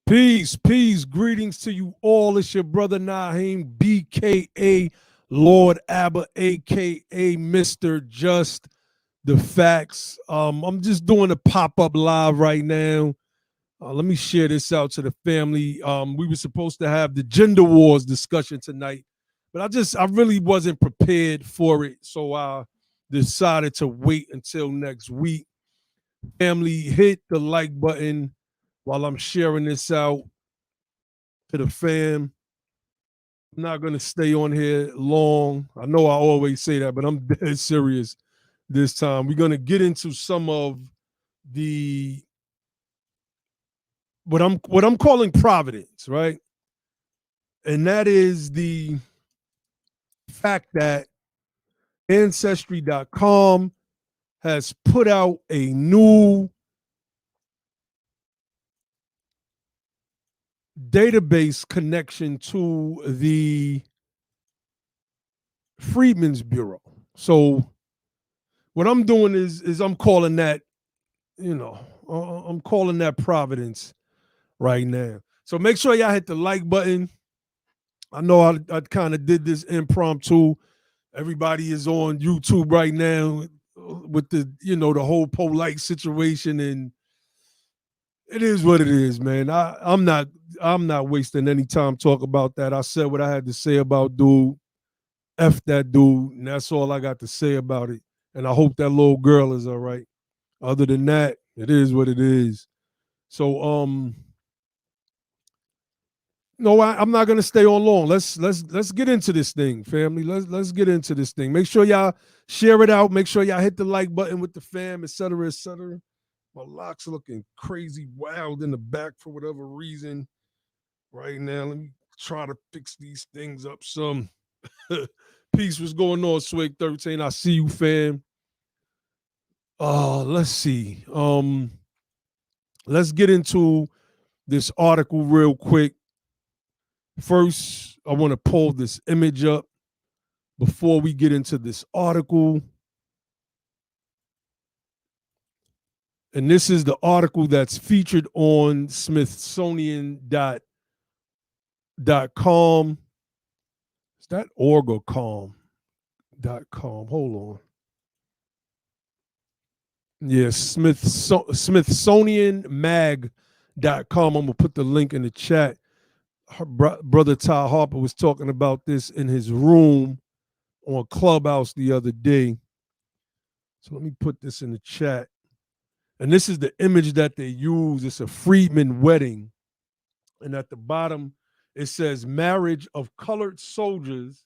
Peace, peace, greetings to you all. It's your brother Naheem, BKA Lord Abba, aka Mr. Just the Facts. I'm just doing a pop-up live right now. Let me share this out to the family. We were supposed to have the gender wars discussion tonight, but I really wasn't prepared for it, so I decided to wait until next week. Family, hit the like button while I'm sharing this out to the fam. I'm not going to stay on here long. I know I always say that, but I'm dead serious this time. We're going to get into some of the what I'm calling Providence, right? And that is the fact that ancestry.com has put out a new database connection to the Freedmen's Bureau. So what I'm doing is I'm calling that, I'm calling that Providence right now. So make sure y'all hit the like button. I know I kind of did this impromptu. Everybody is on YouTube right now with the whole polite situation, and it is what it is, man. I'm not wasting any time talking about that. I said what I had to say about dude. F that dude, and that's all I got to say about it. And I hope that little girl is all right. Other than that, it is what it is. So no, I'm not gonna stay on long. Let's get into this thing, family. Let's get into this thing. Make sure y'all share it out. Make sure y'all hit the like button with the fam, etc., etc. My locks looking crazy wild in the back for whatever reason right now. Let me try to fix these things up some. Peace, what's going on, Swig 13? I see you, fam. Let's see. Let's get into this article real quick. First, I want to pull this image up before we get into this article. And this is the article that's featured on Smithsonian.com. Is that org or com? .com. Hold on. Yes, Smithsonianmag.com. I'm going to put the link in the chat. Brother Ty Harper was talking about this in his room on Clubhouse the other day. So let me put this in the chat. And this is the image that they use. It's a Freedmen wedding. And at the bottom, it says marriage of colored soldiers,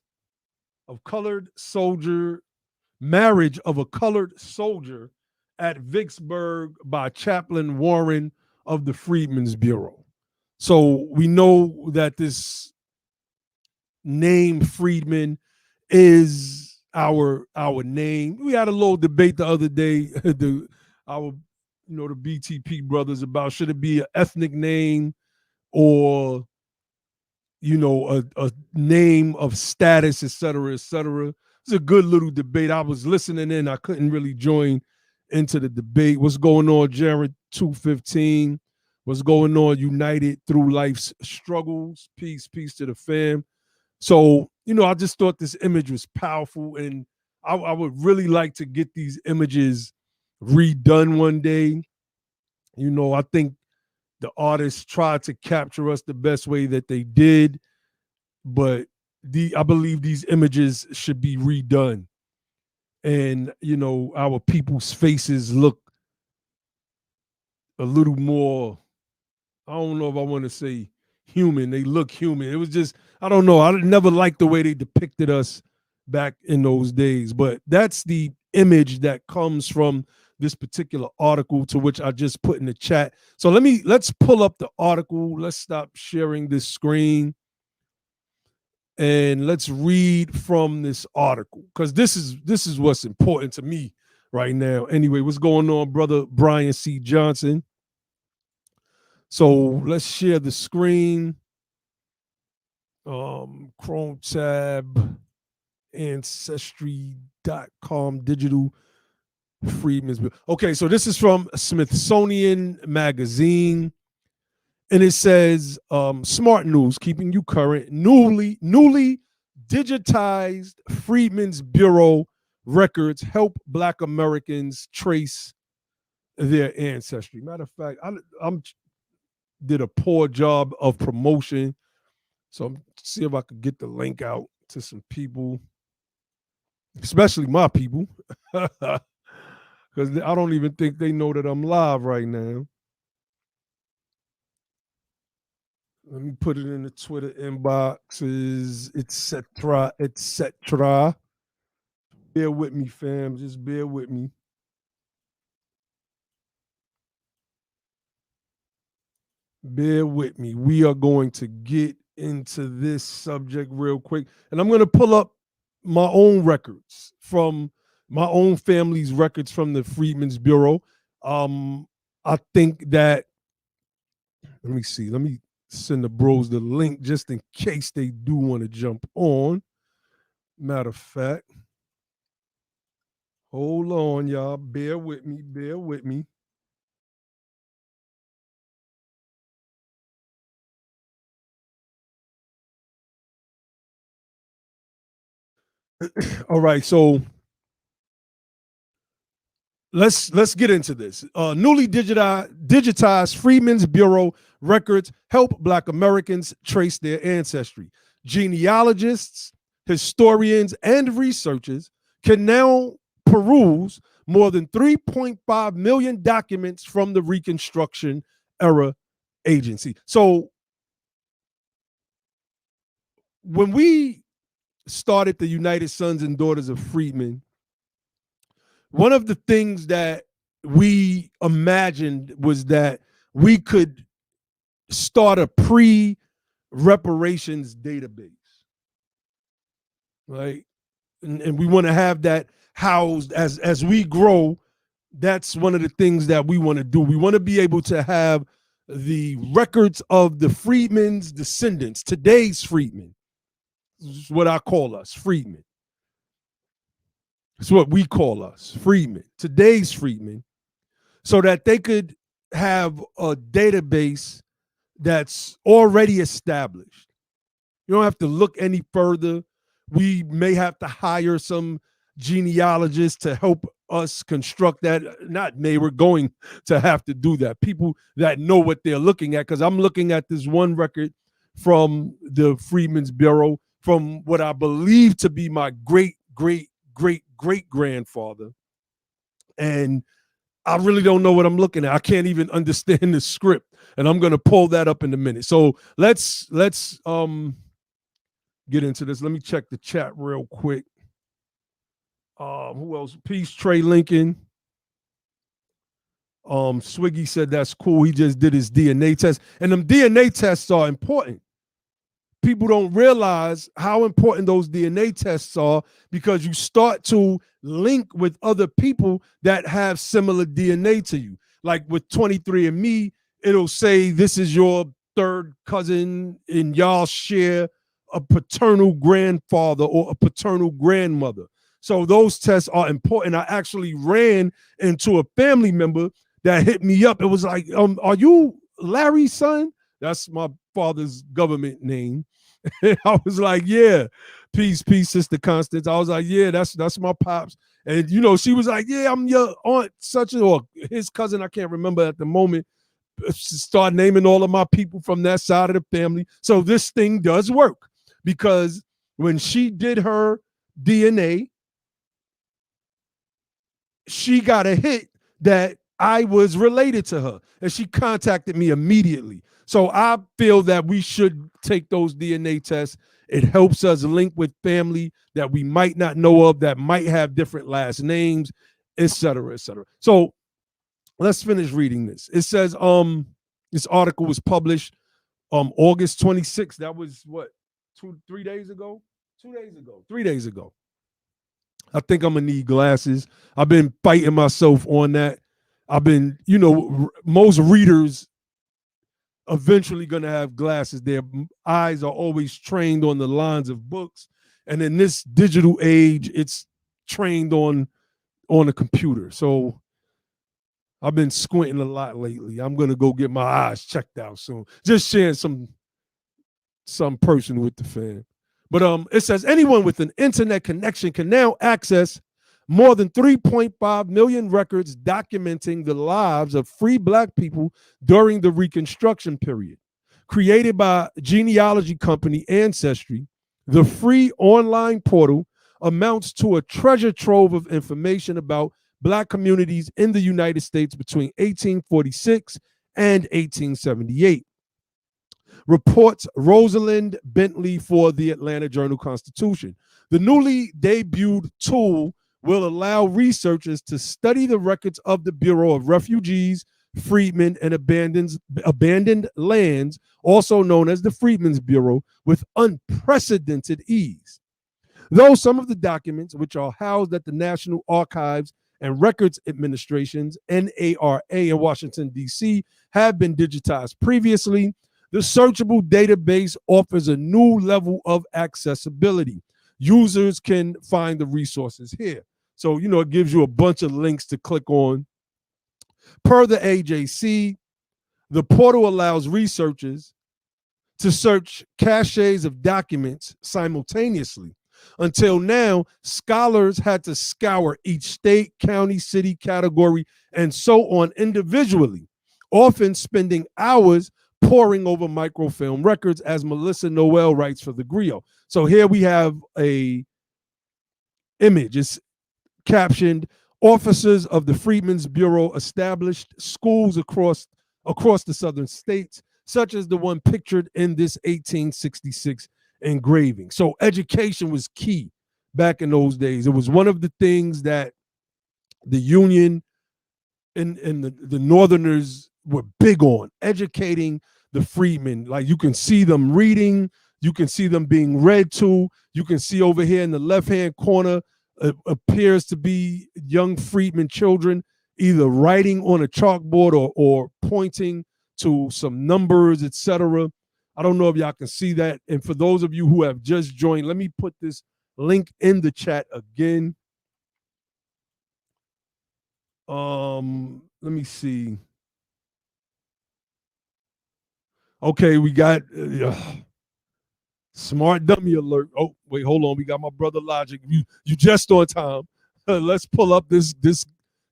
marriage of a colored soldier at Vicksburg by Chaplain Warren of the Freedmen's Bureau. So we know that this name Freedmen is our name. We had a little debate the other day, the BTP brothers, about should it be an ethnic name or a name of status, et cetera, et cetera. It's a good little debate. I was listening in. I couldn't really join into the debate. What's going on, Jared 215? What's going on, United Through Life's Struggles? Peace to the fam. So, I just thought this image was powerful, and I would really like to get these images redone one day. I think the artists tried to capture us the best way that they did, but I believe these images should be redone. And, our people's faces look a little more, I don't know if I want to say human. They look human. It was just, I don't know. I never liked the way they depicted us back in those days. But that's the image that comes from this particular article, to which I just put in the chat. So let's pull up the article. Let's stop sharing this screen. And let's read from this article, because this is what's important to me right now. Anyway, what's going on, brother Brian C. Johnson? So let's share the screen. Chrome tab, ancestry.com, digital Freedmen's. Okay, so this is from Smithsonian Magazine. And it says, smart news, keeping you current. Newly digitized Freedmen's Bureau records help Black Americans trace their ancestry. Matter of fact, I'm did a poor job of promotion, so I'm see if I could get the link out to some people, especially my people, because I don't even think they know that I'm live right now. Let me put it in the Twitter inboxes, etc., etc. Bear with me, fam. Just bear with me. Bear with me. We are going to get into this subject real quick. And I'm going to pull up my own records from my own family's records from the Freedmen's Bureau. I think that, let me see. Let me send the bros the link just in case they do want to jump on. Matter of fact, hold on, y'all. Bear with me. Bear with me. All right, so let's get into this. Newly digitized Freedmen's Bureau records help Black Americans trace their ancestry. Genealogists, historians, and researchers can now peruse more than 3.5 million documents from the Reconstruction era agency. So when we started the United Sons and Daughters of Freedmen, one of the things that we imagined was that we could start a pre-reparations database, right? And we want to have that housed as we grow. That's one of the things that we want to do. We want to be able to have the records of the freedmen's descendants, today's freedmen. This is what I call us, freedmen. It's what we call us, freedmen, today's freedmen, so that they could have a database that's already established. You don't have to look any further. We may have to hire some genealogists to help us construct that. Not may, we're going to have to do that. People that know what they're looking at, because I'm looking at this one record from the Freedmen's Bureau from what I believe to be my great, great, great, great grandfather. And I really don't know what I'm looking at. I can't even understand the script, and I'm gonna pull that up in a minute. So let's get into this. Let me check the chat real quick. Who else? Peace, Trey Lincoln. Swiggy said that's cool. He just did his DNA test, and them DNA tests are important. People don't realize how important those DNA tests are, because you start to link with other people that have similar DNA to you. Like with 23andMe, it'll say this is your third cousin and y'all share a paternal grandfather or a paternal grandmother. So those tests are important. I actually ran into a family member that hit me up. It was like, are you Larry's son? That's my father's government name. I was like, yeah, peace, Sister Constance. I was like, yeah, that's my pops. And she was like, yeah, I'm your aunt such or his cousin. I can't remember at the moment. Start naming all of my people from that side of the family. So this thing does work, because when she did her DNA, she got a hit that I was related to her, and she contacted me immediately. So I feel that we should take those DNA tests. It helps us link with family that we might not know of, that might have different last names, et cetera, et cetera. So let's finish reading this. It says, this article was published August 26th. That was what, 3 days ago? 2 days ago, 3 days ago. I think I'm gonna need glasses. I've been fighting myself on that. I've been, most readers eventually gonna have glasses. Their eyes are always trained on the lines of books, and in this digital age, it's trained on a computer. So I've been squinting a lot lately. I'm gonna go get my eyes checked out soon. Just sharing some person with the fam. But it says anyone with an internet connection can now access more than 3.5 million records documenting the lives of free black people during the Reconstruction period. Created by genealogy company Ancestry, the free online portal amounts to a treasure trove of information about black communities in the United States between 1846 and 1878, reports Rosalind Bentley for the Atlanta Journal-Constitution. The newly debuted tool will allow researchers to study the records of the Bureau of Refugees, Freedmen, and Abandoned Lands, also known as the Freedmen's Bureau, with unprecedented ease. Though some of the documents, which are housed at the National Archives and Records Administration's NARA in Washington, D.C., have been digitized previously, the searchable database offers a new level of accessibility. Users can find the resources here. So, it gives you a bunch of links to click on. Per the AJC, the portal allows researchers to search caches of documents simultaneously. Until now, scholars had to scour each state, county, city, category, and so on individually, often spending hours poring over microfilm records, as Melissa Noel writes for the Griot. So here we have a image. It's captioned, "Officers of the Freedmen's Bureau established schools across the southern states, such as the one pictured in this 1866 engraving." So education was key back in those days. It was one of the things that the Union and the Northerners were big on, educating the freedmen. Like, you can see them reading, you can see them being read to, you can see over here in the left-hand corner, appears to be young freedmen children either writing on a chalkboard or pointing to some numbers, etc. I don't know if y'all can see that. And for those of you who have just joined, let me put this link in the chat again. Let me see. Okay, we got smart dummy alert. Oh, wait, hold on. We got my brother Logic. You just on time. Let's pull up this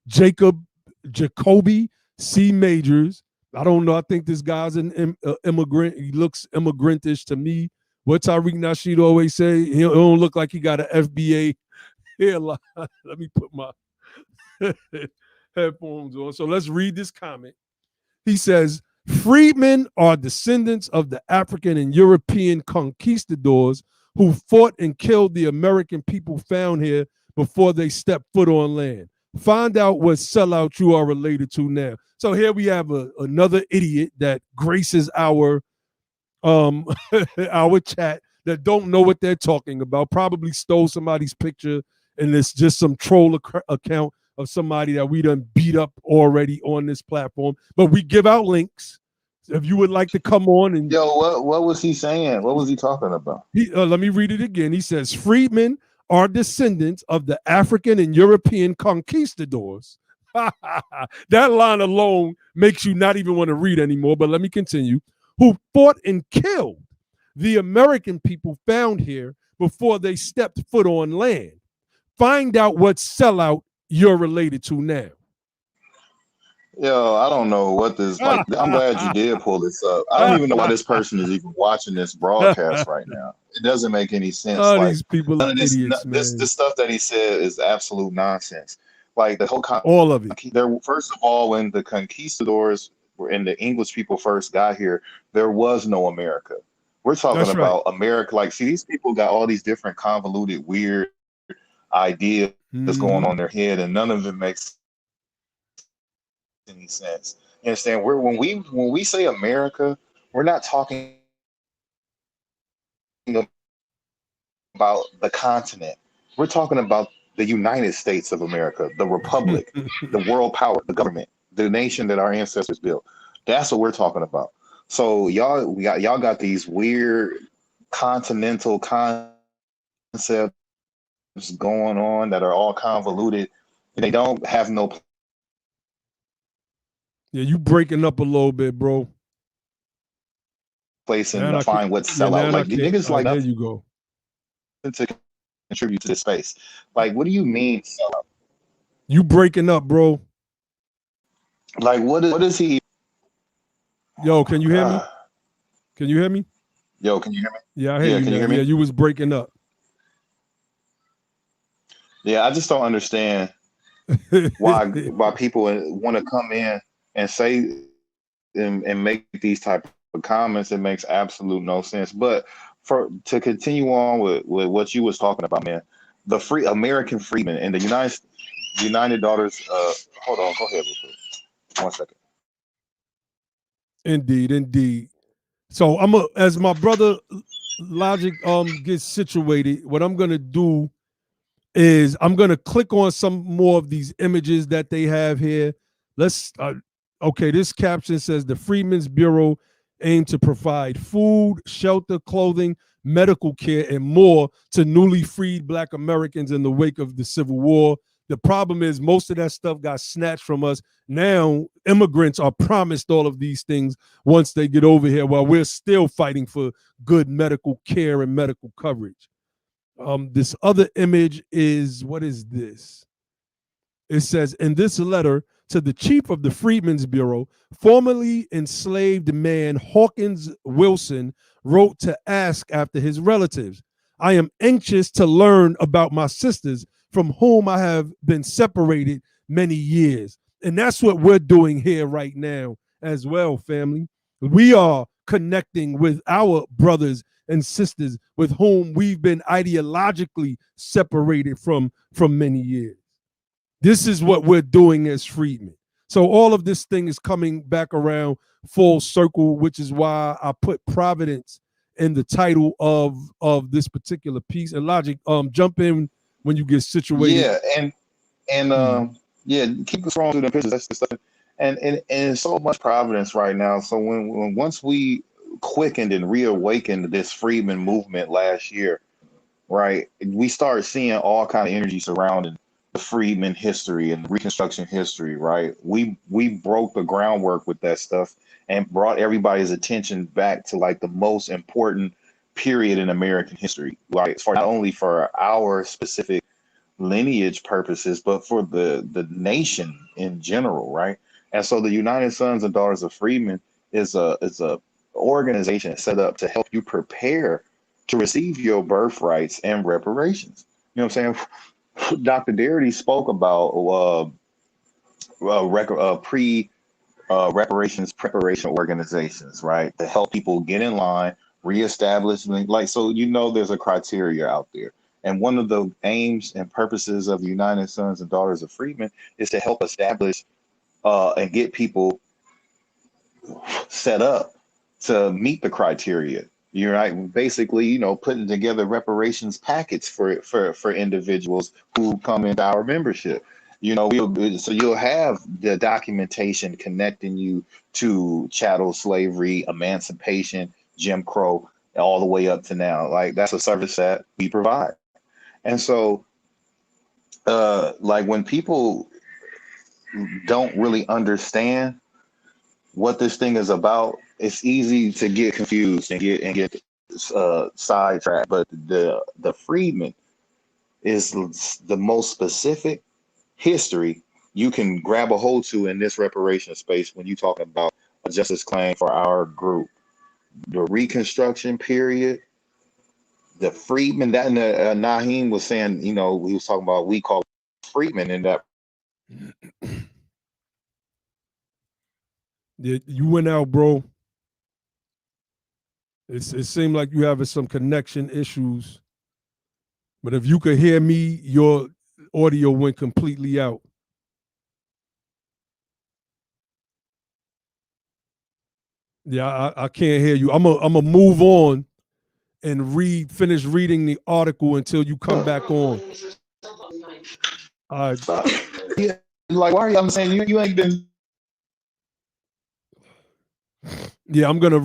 Jacoby C. Majors. I don't know. I think this guy's an immigrant. He looks immigrantish to me. What Tariq Nasheed always say, he don't look like he got an FBA hairline. Let me put my headphones on. So let's read this comment. He says, "Freedmen are descendants of the African and European conquistadors who fought and killed the American people found here before they stepped foot on land. Find out what sellout you are related to now." So here we have another idiot that graces our our chat that don't know what they're talking about. Probably stole somebody's picture, and it's just some troll account of somebody that we done beat up already on this platform. But we give out links. If you would like to come on and what was he saying? What was he talking about? Let me read it again. He says, "Freedmen are descendants of the African and European conquistadors." That line alone makes you not even want to read anymore. But let me continue. "Who fought and killed the American people found here before they stepped foot on land. Find out what sellout you're related to now." Yo, I don't know what this, like, I'm glad you did pull this up. I don't even know why this person is even watching this broadcast right now. It doesn't make any sense. Oh, like, these people are idiots, man. This stuff that he said is absolute nonsense. Like, the whole all of it. There, first of all, when the conquistadors and the English people first got here, there was no America. We're talking about America. Like, see, these people got all these different convoluted, weird ideas going on in their head, and none of it makes any sense. You understand? When we say America, we're not talking about the continent. We're talking about the United States of America, the republic, the world power, the government, the nation that our ancestors built. That's what we're talking about. So y'all got these weird continental concepts going on that are all convoluted. They don't have no Yeah, you breaking up a little bit, bro. Place and Now I can. define what Yeah, sellout. now I Like can't. niggas like There nothing you go. to contribute to this space. Like, what do you mean sellout? You breaking up, bro. Like, what is he? Yo, Oh can my you hear me? god. Can you hear me? Yo, can you hear me? Yeah, I hear Yeah, you can you now. hear Yeah, me? you was breaking up. Yeah, I just don't understand why people want to come in and say and make these type of comments. It makes absolute no sense. But for to continue on with what you was talking about, man, the free American freedmen and the United Daughters. Hold on, go ahead real quick. 1 second. Indeed, indeed. So as my brother Logic gets situated, what I'm gonna do is I'm gonna click on some more of these images that they have here. Let's okay, this caption says the Freedmen's Bureau aim to provide food, shelter, clothing, medical care, and more to newly freed Black Americans in the wake of the Civil War. The problem is most of that stuff got snatched from us. Now immigrants are promised all of these things once they get over here, while we're still fighting for good medical care and medical coverage. This other image is, what is this? It says, in this letter to the chief of the Freedmen's Bureau, formerly enslaved man Hawkins Wilson wrote to ask after his relatives. I am anxious to learn about my sisters from whom I have been separated many years. And that's what we're doing here right now as well, family. We are connecting with our brothers and sisters with whom we've been ideologically separated from many years. This is what we're doing as freedmen. So all of this thing is coming back around full circle, which is why I put Providence in the title of this particular piece. And Logic, jump in when you get situated. Yeah, and Mm. yeah, keep scrolling through the pictures. That's the stuff. And so much Providence right now. So when once we quickened and reawakened this freedmen movement last year, right? We start seeing all kind of energy surrounding the freedmen history and Reconstruction history, right? We broke the groundwork with that stuff and brought everybody's attention back to like the most important period in American history, like for not only for our specific lineage purposes, but for the nation in general, right? And so the United Sons and Daughters of Freedmen is a organization set up to help you prepare to receive your birthrights and reparations. You know what I'm saying? Dr. Darity spoke about pre reparations preparation organizations, right? To help people get in line, reestablish, like, so there's a criteria out there. And one of the aims and purposes of the United Sons and Daughters of Freedmen is to help establish and get people set up to meet the criteria. You're right. Basically, putting together reparations packets for individuals who come into our membership. So you'll have the documentation connecting you to chattel slavery, emancipation, Jim Crow, all the way up to now. Like, that's a service that we provide. And so, like, when people don't really understand what this thing is about, it's easy to get confused and get sidetracked. But the freedmen is the most specific history you can grab a hold to in this reparation space when you talk about a justice claim for our group. The Reconstruction period, the freedmen, that Naheem was saying, he was talking about, we call freedmen in that. You went out, bro. It seemed like you having some connection issues. But if you could hear me, your audio went completely out. Yeah, I can't hear you. I'm a move on and finish reading the article until you come back on. Uh, Yeah, like, why are you, I'm saying you ain't been. yeah, I'm gonna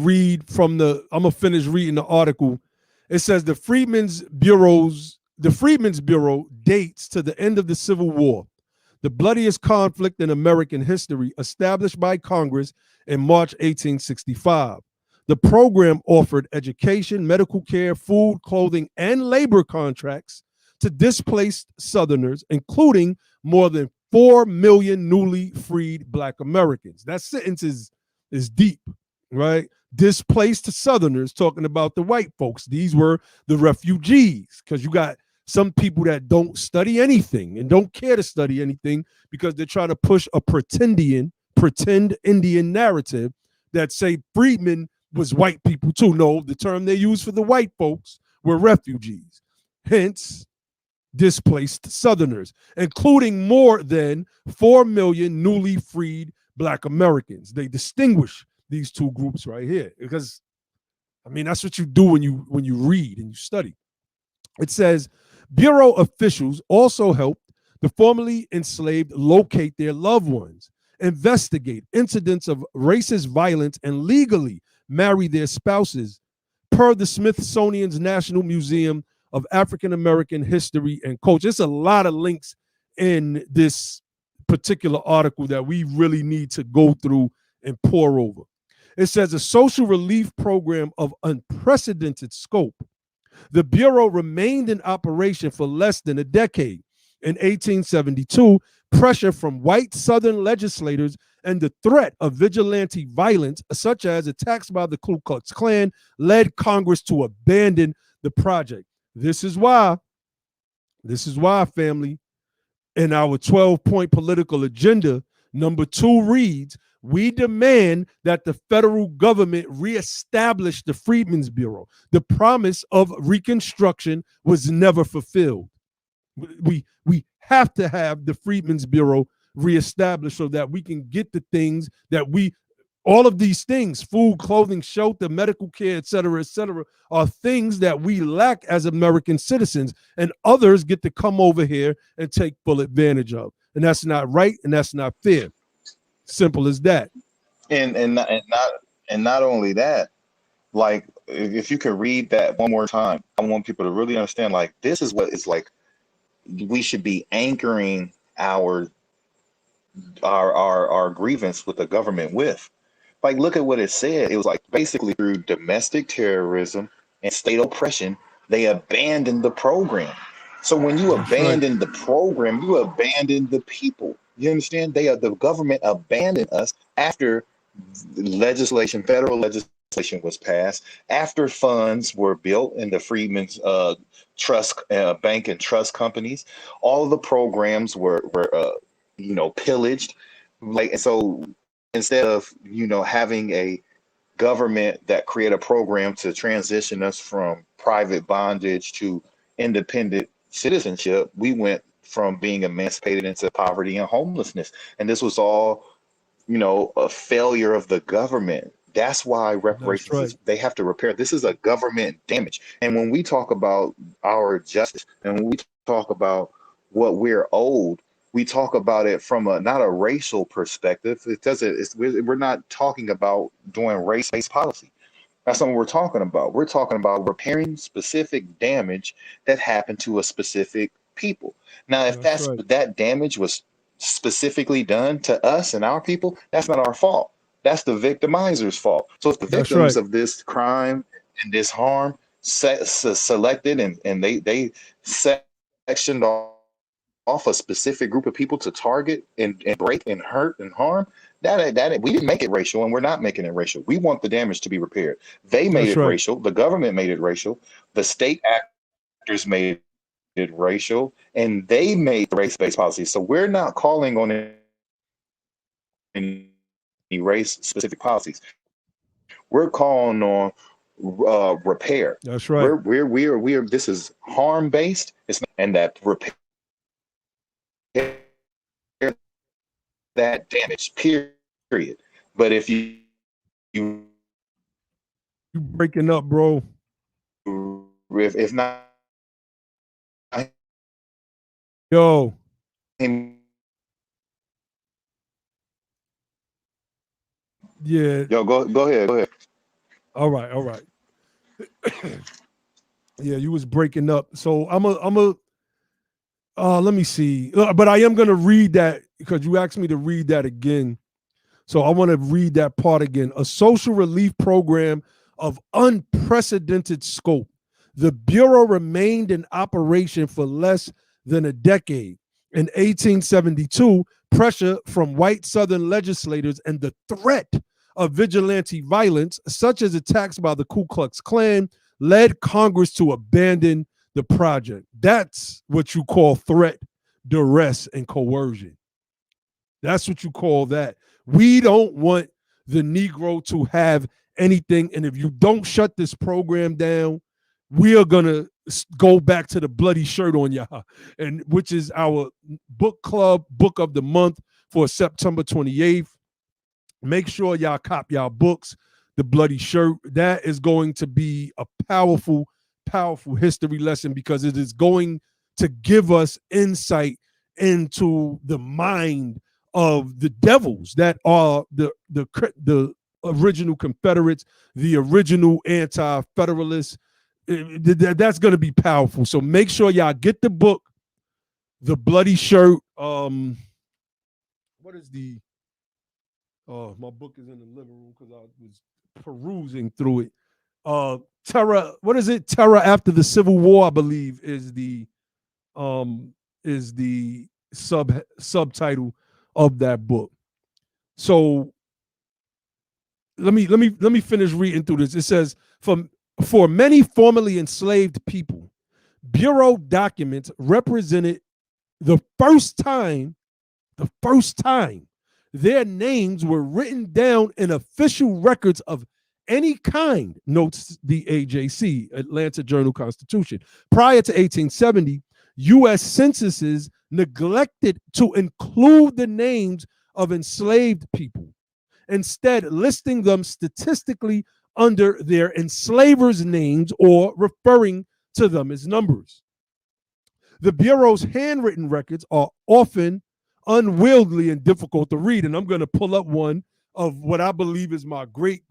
finish reading the article. It says the Freedmen's Bureau dates to the end of the Civil War. the bloodiest conflict in American history, established by Congress in March 1865. The program offered education, medical care, food, clothing, and labor contracts to displaced Southerners, including more than 4 million newly freed Black Americans. That sentence is deep, right? Displaced Southerners, talking about the white folks. These were the refugees, because you got some people that don't study anything and don't care to study anything because they're trying to push a pretend Indian narrative that say freedmen was white people too. No, the term they used for the white folks were refugees. Hence, displaced Southerners, including more than 4 million newly freed Black Americans. They distinguish these two groups right here because, I mean, that's what you do when you read and you study. It says, Bureau officials also helped the formerly enslaved locate their loved ones, investigate incidents of racist violence, and legally marry their spouses, per the Smithsonian's National Museum of African American History and Culture. There's a lot of links in this particular article that we really need to go through and pour over. It says a social relief program of unprecedented scope. The Bureau remained in operation for less than a decade. In 1872, pressure from white Southern legislators and the threat of vigilante violence, such as attacks by the Ku Klux Klan, led Congress to abandon the project. This is why, family, in our 12-point political agenda, number 2 reads, we demand that the federal government reestablish the Freedmen's Bureau. The promise of Reconstruction was never fulfilled. We have to have the Freedmen's Bureau reestablished so that we can get the things that all of these things, food, clothing, shelter, medical care, et cetera, are things that we lack as American citizens, and others get to come over here and take full advantage of. And that's not right, and that's not fair. Simple as that. And not only that, like, if you could read that one more time, I want people to really understand, like, this is what it's like we should be anchoring our grievance with the government with. Like, look at what it said. It was like basically through domestic terrorism and state oppression, they abandoned the program. So when you abandon the program, you abandon the people. You understand? The government abandoned us after federal legislation was passed, after funds were built in the Freedmen's trust bank and trust companies. All of the programs were pillaged. Like, and so instead of having a government that create a program to transition us from private bondage to independent citizenship, we went from being emancipated into poverty and homelessness. And this was all, a failure of the government. That's why reparations, they have to repair. This is a government damage. And when we talk about our justice and when we talk about what we're owed, we talk about it from not a racial perspective. We're not talking about doing race-based policy. That's not what we're talking about. We're talking about repairing specific damage that happened to a specific people. Now, if that damage was specifically done to us and our people, that's not our fault. That's the victimizer's fault. So it's the victims of this crime and this harm selected and they sectioned off a specific group of people to target and break and hurt and harm. That we didn't make it racial, and we're not making it racial. We want the damage to be repaired. They made it racial. The government made it racial. The state actors made it racial, and they made the race-based policies. So we're not calling on any race-specific policies. We're calling on repair. That's right. We're this is harm-based, and that repair that damage, period. But if you breaking up, bro. If not, yo, yeah, yo, go ahead. All right. Yeah, you was breaking up. So I'm a Let me see. But I am going to read that because you asked me to read that again. So I want to read that part again. A social relief program of unprecedented scope. The Bureau remained in operation for less than a decade. In 1872, pressure from white Southern legislators and the threat of vigilante violence, such as attacks by the Ku Klux Klan, led Congress to abandon the project. That's what you call threat, duress, and coercion. That's what you call that. We don't want the Negro to have anything. And if you don't shut this program down, we are going to go back to the bloody shirt on y'all, and which is our book club book of the month for September 28th. Make sure y'all cop y'all books, The Bloody Shirt. That is going to be a powerful, powerful history lesson because it is going to give us insight into the mind of the devils that are the original Confederates, the original anti-federalists. That's going to be powerful. So make sure y'all get the book, The Bloody Shirt. What is the my book is in the living room because I was perusing through it. Terror, what is it? Terror After the Civil War, I believe, is the subtitle of that book. So let me finish reading through this. It says, for many formerly enslaved people, Bureau documents represented the first time their names were written down in official records of any kind, notes the AJC, Atlanta Journal-Constitution. Prior to 1870, U.S. censuses neglected to include the names of enslaved people, instead listing them statistically under their enslavers' names or referring to them as numbers. The Bureau's handwritten records are often unwieldy and difficult to read, and I'm going to pull up one of what I believe is my great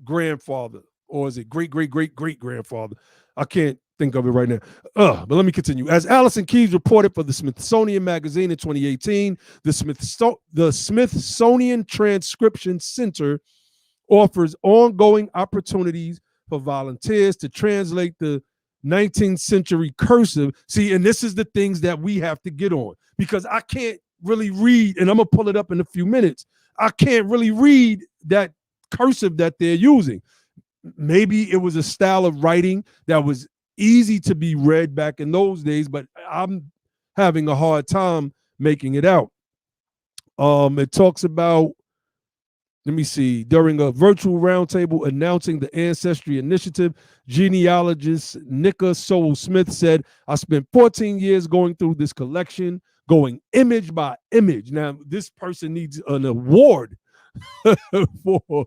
grandfather, or is it great grandfather? I can't think of it right now. But let me continue. As Allison Keyes reported for the Smithsonian Magazine in 2018, the Smithsonian Transcription Center offers ongoing opportunities for volunteers to translate the 19th century cursive. See, and this is the things that we have to get on, because I can't really read, and I'm going to pull it up in a few minutes. I can't really read that cursive that they're using. Maybe it was a style of writing that was easy to be read back in those days, but I'm having a hard time making it out. It talks about, let me see, during a virtual roundtable announcing the Ancestry Initiative, genealogist Nika Sowell Smith said, I spent 14 years going through this collection, going image by image. Now, this person needs an award for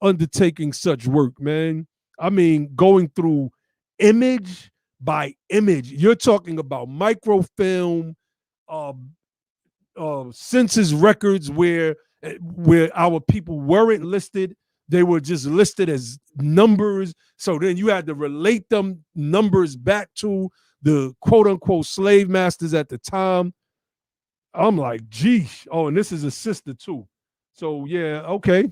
undertaking such work, man. I mean, going through image by image. You're talking about microfilm, census records where our people weren't listed. They were just listed as numbers. So then you had to relate them numbers back to the quote unquote slave masters at the time. I'm like, geez. Oh, and this is a sister too. So yeah, okay.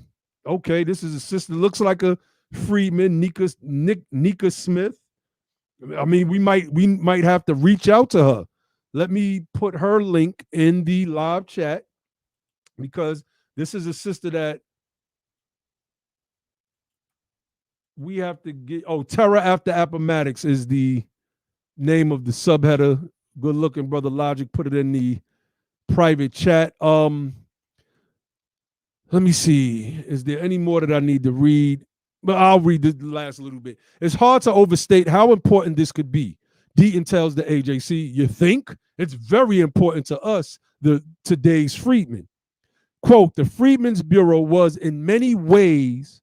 This is a sister. Looks like a Freedmen, Nika Smith. I mean, we might have to reach out to her. Let me put her link in the live chat, because this is a sister that we have to get. Oh, Terror After Appomattox is the name of the subheader. Good looking, Brother Logic. Put it in the private chat. Let me see. Is there any more that I need to read? But I'll read the last little bit. It's hard to overstate how important this could be. Deaton tells the AJC, you think? It's very important to us, today's freedmen. Quote, the Freedmen's Bureau was in many ways,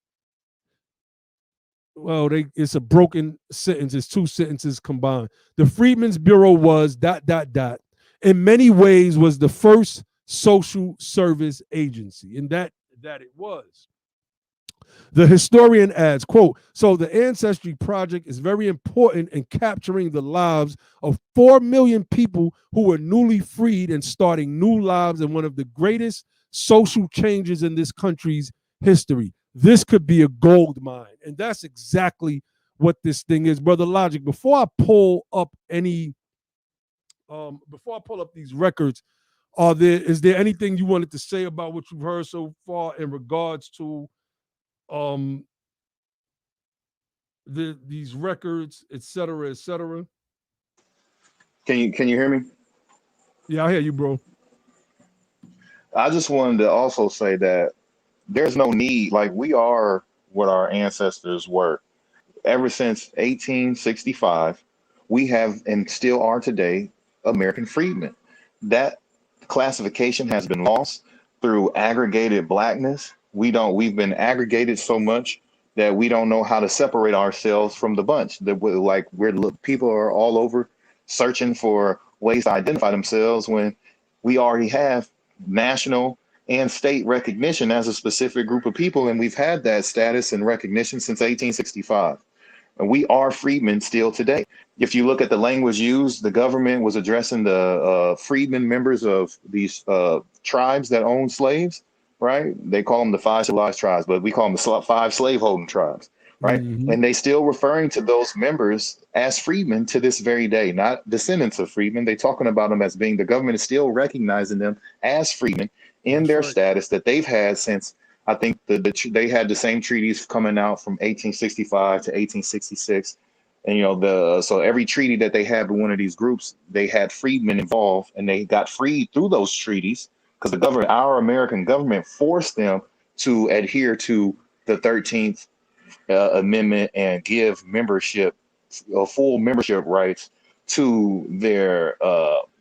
well, it's a broken sentence. It's two sentences combined. The Freedmen's Bureau was ... in many ways was the first social service agency, and that it was. The historian adds, quote, so the Ancestry Project is very important in capturing the lives of 4 million people who were newly freed and starting new lives in one of the greatest social changes in this country's history. This could be a gold mine. And that's exactly what this thing is. Brother Logic, before I pull up these records, is there anything you wanted to say about what you've heard so far in regards to um these records, et cetera, et cetera? Can you hear me? Yeah, I hear you, bro. I just wanted to also say that there's no need, like we are what our ancestors were. Ever since 1865, we have and still are today American freedmen. That classification has been lost through aggregated blackness. We've been aggregated so much that we don't know how to separate ourselves from the bunch. People are all over searching for ways to identify themselves when we already have national and state recognition as a specific group of people, and we've had that status and recognition since 1865. And we are freedmen still today. If you look at the language used, the government was addressing the freedmen members of these tribes that own slaves, right? They call them the 5 civilized tribes, but we call them the 5 slaveholding tribes, right? Mm-hmm. And they still referring to those members as freedmen to this very day, not descendants of freedmen. They talking about them as being, the government is still recognizing them as freedmen in That's their right. status that they've had since, I think they had the same treaties coming out from 1865 to 1866. And so every treaty that they had with one of these groups, they had freedmen involved, and they got freed through those treaties because our American government, forced them to adhere to the 13th Amendment and give full membership rights to their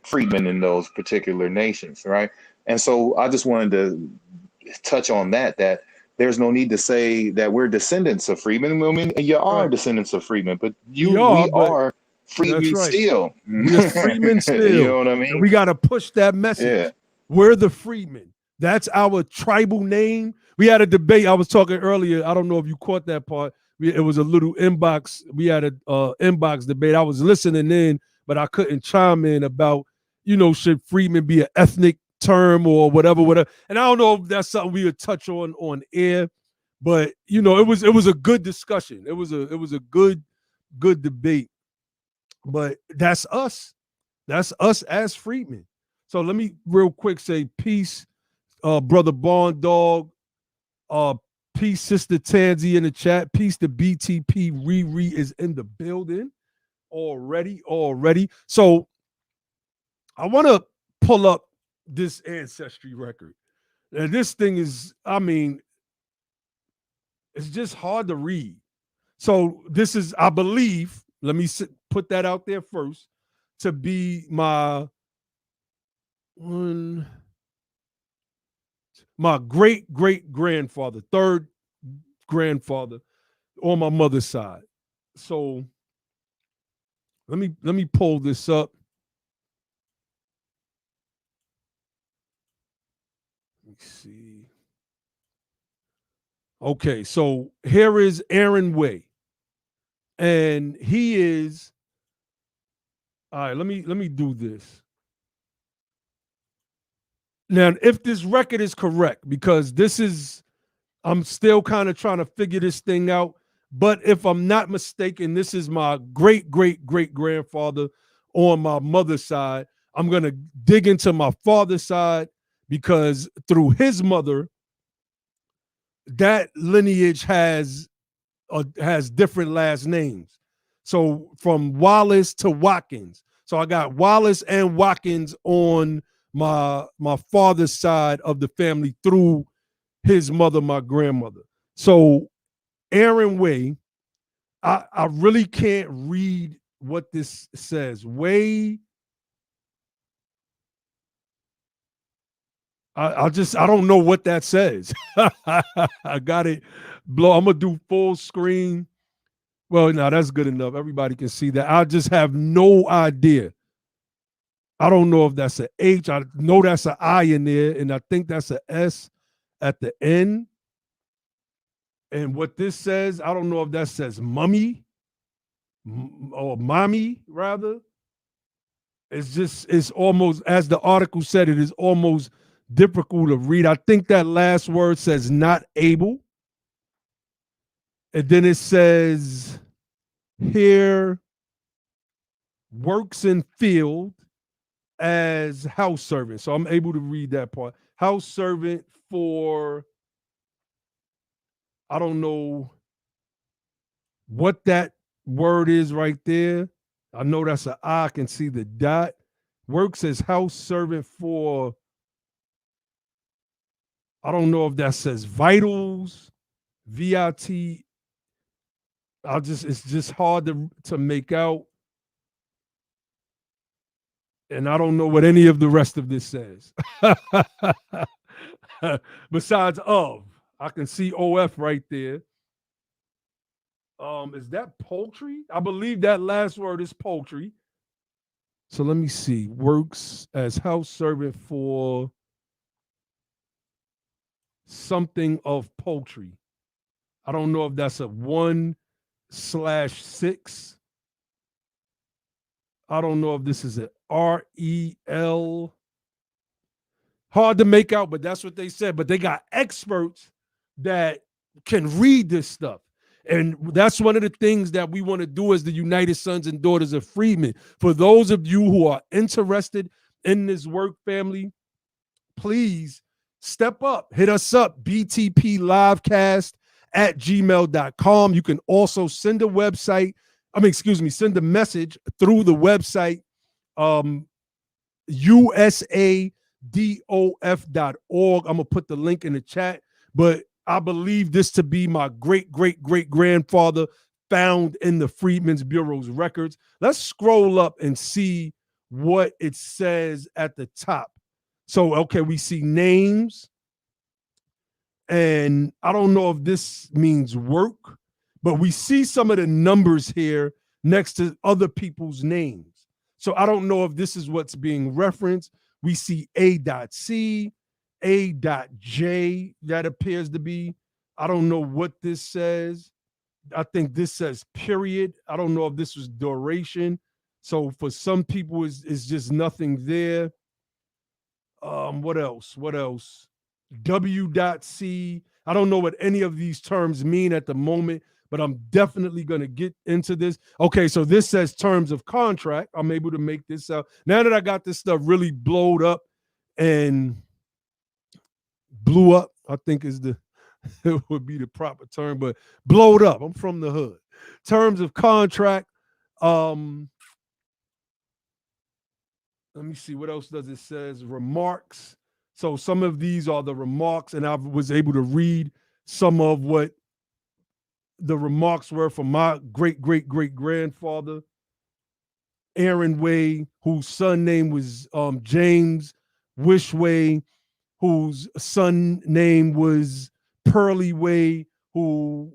freedmen in those particular nations, right? And so I just wanted to touch on that there's no need to say that we're descendants of freedmen. I mean, you are Right. descendants of freedmen, but But we are that's freedmen right. still. We are freedmen You still. know what I And mean? we got to push that Yeah. message. We're the freedmen. That's our tribal name. We had a debate. I was talking earlier. I don't know if you caught that part. It was a little inbox. We had a inbox debate. I was listening in, but I couldn't chime in about, should freedmen be an ethnic term or whatever. And I don't know if that's something we would touch on air, but it was a good discussion. It was a good debate. But that's us. That's us as freedmen. So let me real quick say peace, brother Bond Dog. Peace, sister Tansy in the chat. Peace to BTP. Riri is in the building already. So I want to pull up this ancestry record. And this thing is, I mean, it's just hard to read. So this is, I believe, let me put that out there first, to be my great grandfather, third grandfather on my mother's side. So let me pull this up. Let me see. Okay, so here is Aaron Way, and he is. All right, let me do this. Now, if this record is correct, because I'm still kind of trying to figure this thing out. But if I'm not mistaken, this is my great grandfather on my mother's side. I'm going to dig into my father's side because through his mother, that lineage has different last names. So from Wallace to Watkins. So I got Wallace and Watkins on my father's side of the family through his mother, my grandmother. So Aaron Way, I really can't read what this says. Way, I don't know what that says. I got it. I'm gonna do full screen. Well, no, that's good enough. Everybody can see that. I just have no idea. I don't know if that's an H. I know that's an I in there, and I think that's an S at the end. And what this says, I don't know if that says mummy or mommy, rather. It's almost, as the article said, it is almost difficult to read. I think that last word says not able. And then it says here works in field as house servant. So I'm able to read that part. House servant for, I don't know what that word is right there. I know that's an I can see the dot. Works as house servant for, I don't know if that says vitals, VIT. It's just hard to make out. And I don't know what any of the rest of this says. Besides of, I can see OF right there. Is that poultry? I believe that last word is poultry. So let me see. Works as house servant for something of poultry. I don't know if that's a 1/6. I don't know if this is a REL. Hard to make out, but that's what they said. But they got experts that can read this stuff. And that's one of the things that we want to do as the United Sons and Daughters of Freedmen. For those of you who are interested in this work, family, please step up. Hit us up, btplivecast@gmail.com. You can also send a send a message through the website, usadof.org. I'm going to put the link in the chat, but I believe this to be my great-great-great-grandfather found in the Freedmen's Bureau's records. Let's scroll up and see what it says at the top. So, okay, we see names, and I don't know if this means work, but we see some of the numbers here next to other people's names. So I don't know if this is what's being referenced. We see A.C, A.J, that appears to be. I don't know what this says. I think this says period. I don't know if this was duration. So for some people, it's just nothing there. What else? W.C. I don't know what any of these terms mean at the moment, but I'm definitely going to get into this. Okay, so this says terms of contract. I'm able to make this out. Now that I got this stuff really blowed up and blew up, I think is it would be the proper term, but blowed up. I'm from the hood. Terms of contract. Let me see, what else does it says? Remarks. So some of these are the remarks, and I was able to read some of what the remarks were from my great-great-great-grandfather, Aaron Way, whose son name was James Wishway, whose son name was Pearly Way, who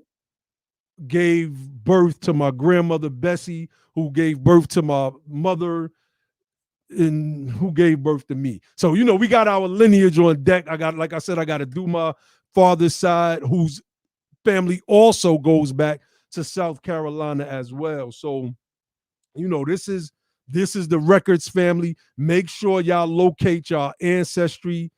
gave birth to my grandmother Bessie, who gave birth to my mother, and who gave birth to me. So, we got our lineage on deck. Like I said, I got to do my father's side, whose family also goes back to South Carolina as well. So, this is the records, family. Make sure y'all locate y'all's ancestors,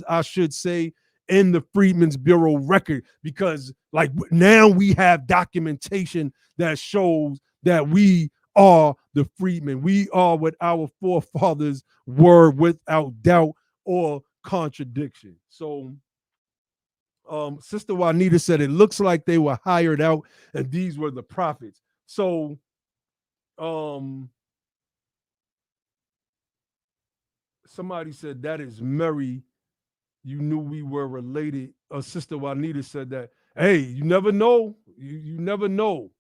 I should say, in the Freedmen's Bureau record, because like now we have documentation that shows that we are the freedmen. We are what our forefathers were, without doubt or contradiction. So Sister Juanita said it looks like they were hired out and these were the prophets. So somebody said that is Mary. You knew we were related. Sister Juanita said that. Hey, you never know. You never know.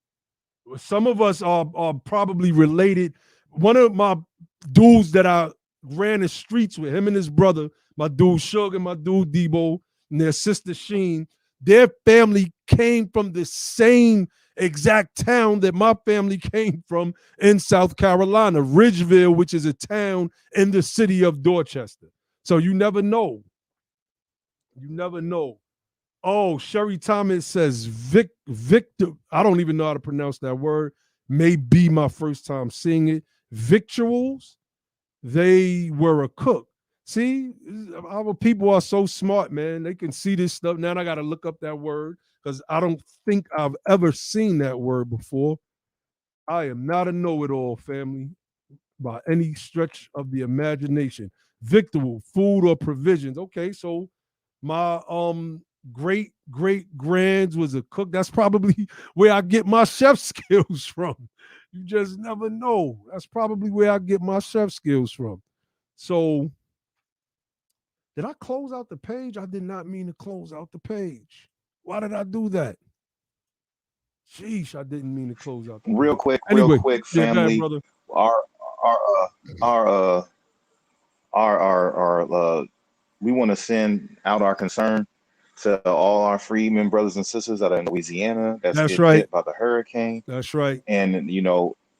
Some of us are probably related. One of my dudes that I ran the streets with, him and his brother, my dude Suge and my dude Debo, and their sister Sheen, their family came from the same exact town that my family came from in South Carolina, Ridgeville, which is a town in the city of Dorchester. So you never know. You never know. Oh, Sherry Thomas says Victor. I don't even know how to pronounce that word. May be my first time seeing it. Victuals. They were a cook. See, our people are so smart, man. They can see this stuff. Now I got to look up that word because I don't think I've ever seen that word before. I am not a know-it-all, family, by any stretch of the imagination. Victual, food or provisions. Okay, so my great grands was a cook. That's probably where I get my chef skills from. You just never know. That's probably where I get my chef skills from. So, did I close out the page? I did not mean to close out the page. Why did I do that? Sheesh, I didn't mean to close out the Real page. quick, real Anyway, quick, yeah, go ahead, family. brother. Our our uh, our our we want to send out our concern to all our freedmen brothers and sisters that are in Louisiana that's That's getting right. hit by the hurricane. That's right. And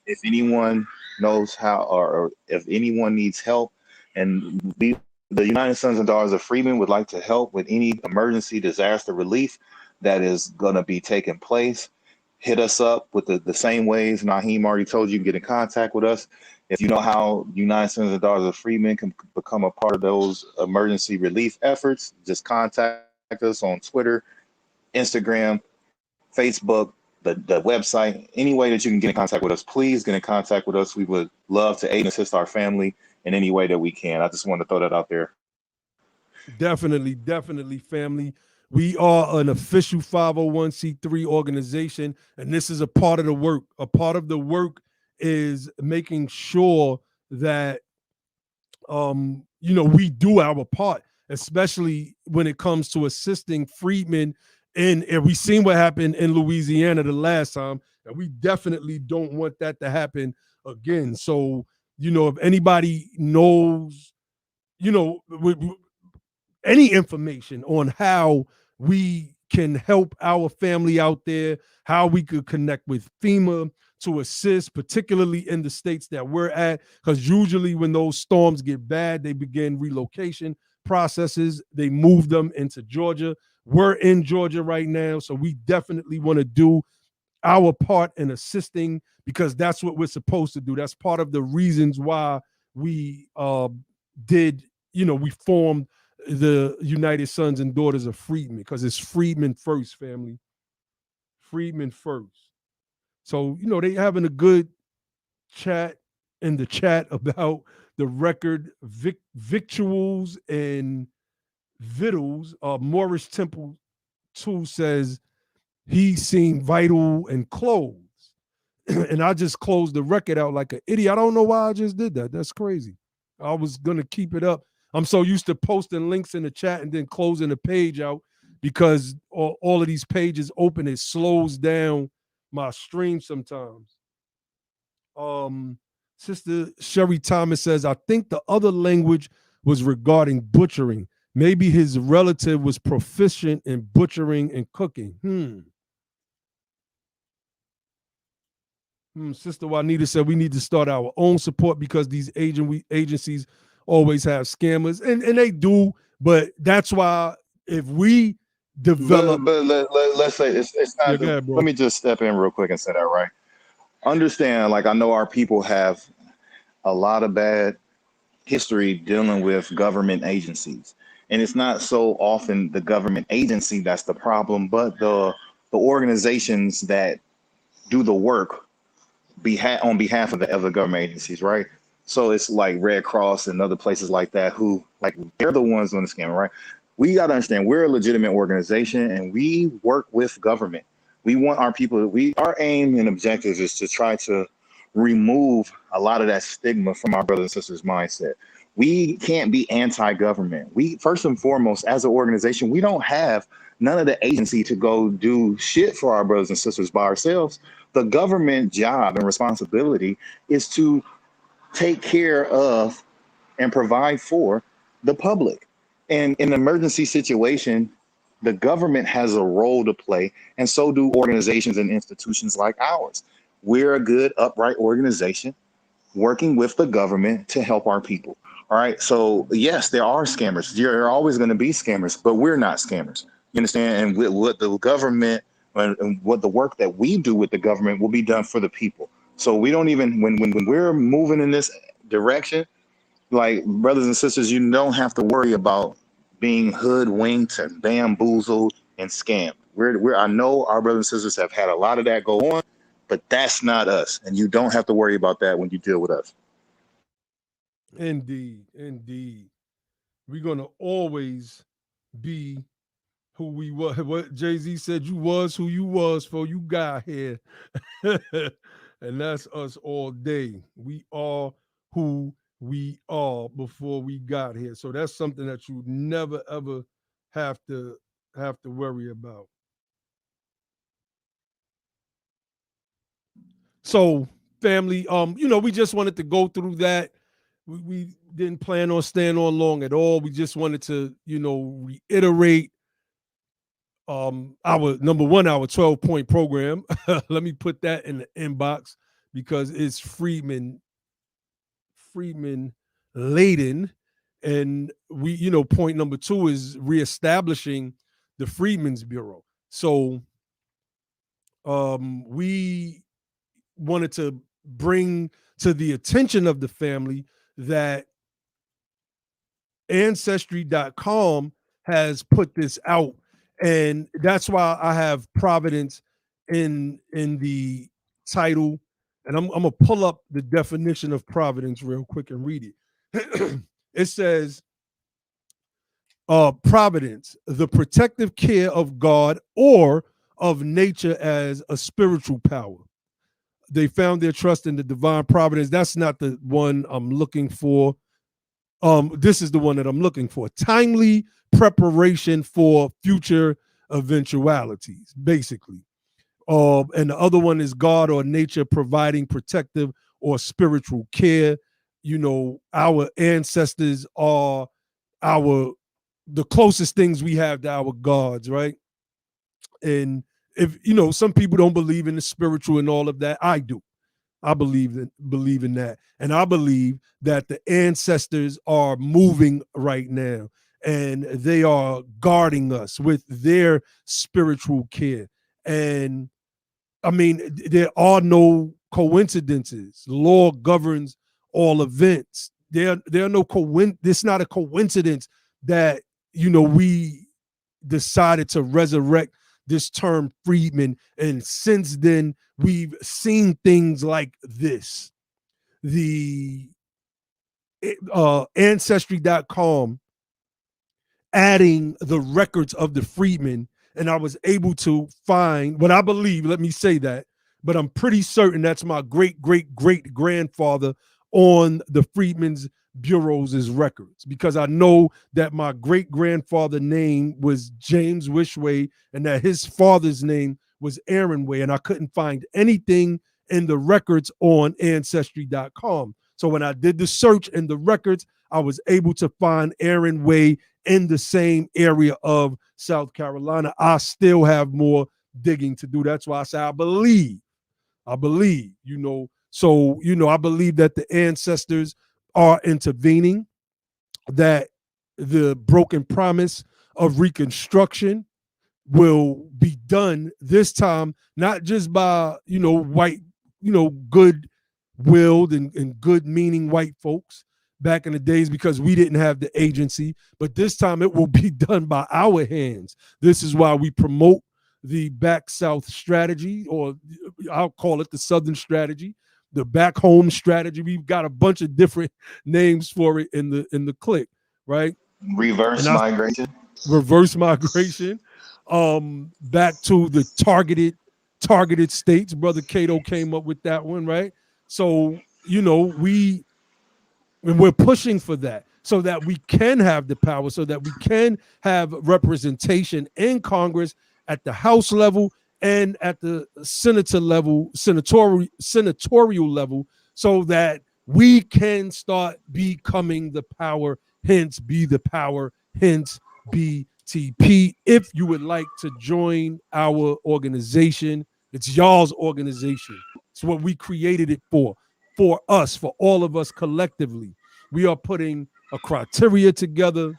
if anyone knows how, or if anyone needs help, and the United Sons and Daughters of Freedmen would like to help with any emergency disaster relief that is going to be taking place, hit us up with the same ways Naheem already told you. You can get in contact with us. If you know how United Sons and Daughters of Freedmen can become a part of those emergency relief efforts, just contact us on Twitter, Instagram, Facebook, the website, any way that you can get in contact with us. Please get in contact with us. We would love to aid and assist our family in any way that we can. I just want to throw that out there. Definitely, family. We are an official 501c3 organization, and this is a part of the work. A part of the work is making sure that we do our part, especially when it comes to assisting freedmen. And we seen what happened in Louisiana the last time, and we definitely don't want that to happen again. So, if anybody knows, you know, any information on how we can help our family out there, how we could connect with FEMA to assist, particularly in the states that we're at, because usually when those storms get bad, they begin relocation processes. They move them into Georgia. We're in Georgia right now, so we definitely want to do our part in assisting because that's what we're supposed to do. That's part of the reasons why we we formed the United Sons and Daughters of Freedmen, because it's Freedmen first, family. Freedmen first. So, they having a good chat in the chat about the record victuals and vittles. Morris Temple 2 says he seen vital and clothes. And I just closed the record out like an idiot. I don't know why I just did that. That's crazy. I was gonna keep it up. I'm so used to posting links in the chat and then closing the page out because all of these pages open. It slows down my stream sometimes. Um, Sister Sherry Thomas says, I think the other language was regarding butchering. Maybe his relative was proficient in butchering and cooking. Sister Juanita said we need to start our own support because these agencies always have scammers, and they do. But that's why if we develop, But let's say it's yeah, not. go ahead, Let bro. me just step in real quick and say that right. Understand, like I know our people have a lot of bad history dealing with government agencies. And it's not so often the government agency that's the problem, but the organizations that do the work on behalf of the other government agencies, right? So it's like Red Cross and other places like that who like they're the ones on the scam, right? We got to understand we're a legitimate organization and we work with government. We want our people, our aim and objective is to try to remove a lot of that stigma from our brothers and sisters mindset. We can't be anti-government. We first and foremost, as an organization, we don't have none of the agency to go do shit for our brothers and sisters by ourselves. The government job and responsibility is to take care of and provide for the public. And in an emergency situation, the government has a role to play, and so do organizations and institutions like ours. We're a good, upright organization working with the government to help our people. All right. So, yes, there are scammers. There are always going to be scammers, but we're not scammers. You understand? And what the government and what the work that we do with the government will be done for the people. So we don't even when we're moving in this direction, like brothers and sisters, you don't have to worry about being hoodwinked and bamboozled and scammed. We're I know our brothers and sisters have had a lot of that go on, but that's not us, and you don't have to worry about that when you deal with us. Indeed, indeed. We're gonna always be who we were. What Jay-Z said, you was who you was before you got here. And that's us all day. We are who we are before we got here. So that's something that you never ever have to worry about. So family, we just wanted to go through that. We didn't plan on staying on long at all. We just wanted to, reiterate our number one, our 12-point program. Let me put that in the inbox because it's Freedmen laden. And we, point number two is reestablishing the Freedmen's Bureau. So we wanted to bring to the attention of the family that ancestry.com has put this out, and that's why I have Providence in the title. And I'm gonna pull up the definition of Providence real quick and read it. It says Providence, the protective care of God or of nature as a spiritual power. They found their trust in the divine providence. That's not the one I'm looking for. This is the one that I'm looking for. Timely preparation for future eventualities, basically. And the other one is God or nature providing protective or spiritual care. Our ancestors are the closest things we have to our gods, right? And if some people don't believe in the spiritual and all of that, I do. I believe in that. And I believe that the ancestors are moving right now and they are guarding us with their spiritual care. And I mean, there are no coincidences. Law governs all events. There are no It's not a coincidence that we decided to resurrect this term freedman, and since then we've seen things like this. The ancestry.com adding the records of the freedmen, and I was able to find what I believe, let me say that, but I'm pretty certain that's my great great great grandfather on the Freedmen's Bureau's records, because I know that my great grandfather name was James Wishway and that his father's name was Aaron Way, and I couldn't find anything in the records on ancestry.com. So when I did the search in the records, I was able to find Aaron Way in the same area of South Carolina. I still have more digging to do. That's why I say I believe, So, I believe that the ancestors are intervening, that the broken promise of Reconstruction will be done this time, not just by, white, good willed and good meaning white folks back in the days, because we didn't have the agency, but this time it will be done by our hands. This is why we promote the back south strategy, or I'll call it the southern strategy, the back home strategy. We've got a bunch of different names for it in the clique, right? And Reverse I migration. reverse migration, back to the targeted states. Brother Cato came up with that one, right? So, we're pushing for that so that we can have the power, so that we can have representation in Congress at the House level and at the senatorial level, so that we can start becoming the power, hence be the power, hence BTP. If you would like to join our organization, it's y'all's organization. It's what we created it for us, for all of us collectively. We are putting a criteria together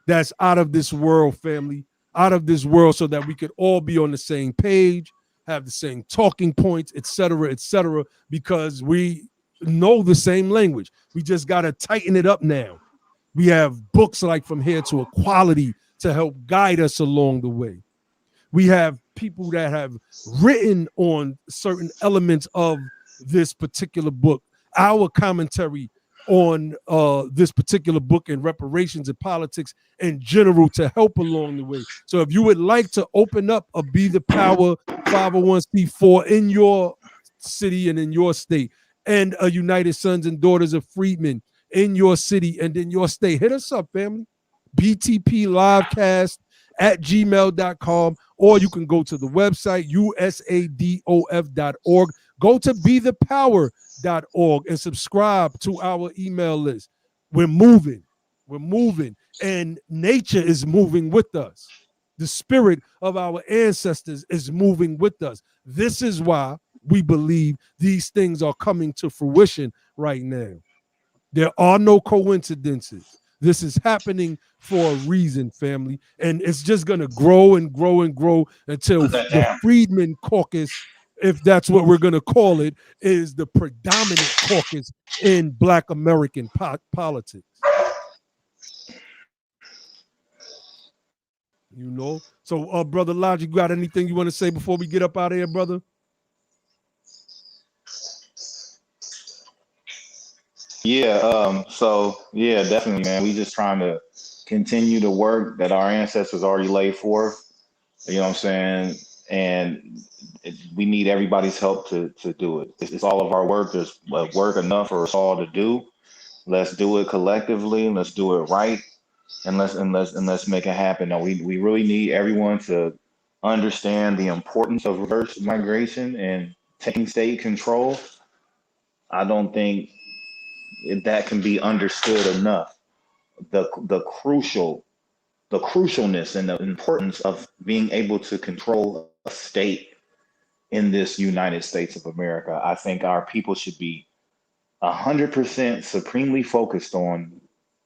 that's out of this world, family. out of this world so that we could all be on the same page, have the same talking points, et cetera, because we know the same language. We just got to tighten it up now. We have books like From Here to Equality to help guide us along the way. We have people that have written on certain elements of this particular book, our commentary on this particular book and reparations and politics in general to help along the way. So if you would like to open up a Be the Power 501c4 in your city and in your state, and a United Sons and Daughters of Freedmen in your city and in your state, hit us up, family. BTP Livecast at gmail.com, or you can go to the website, usadof.org. Go to bethepower.org and subscribe to our email list. We're moving, and nature is moving with us. The spirit of our ancestors is moving with us. This is why we believe these things are coming to fruition right now. There are no coincidences. This is happening for a reason, family. And it's just going to grow and grow and grow until the Freedmen caucus, if that's what we're going to call it, is the predominant caucus in Black American politics. You know? So, Brother Logic, you got anything you want to say before we get up out of here, brother? Yeah, yeah, definitely, man. We just trying to continue the work that our ancestors already laid forth. You know what I'm saying? And we need everybody's help to do it. It's all of our work. There's work enough for us all to do. Let's do it collectively. Let's do it right, and let's make it happen. Now, we really need everyone to understand the importance of reverse migration and taking state control. I don't think that can be understood enough. The crucialness and the importance of being able to control a state in this United States of America. I think our people should be 100% supremely focused on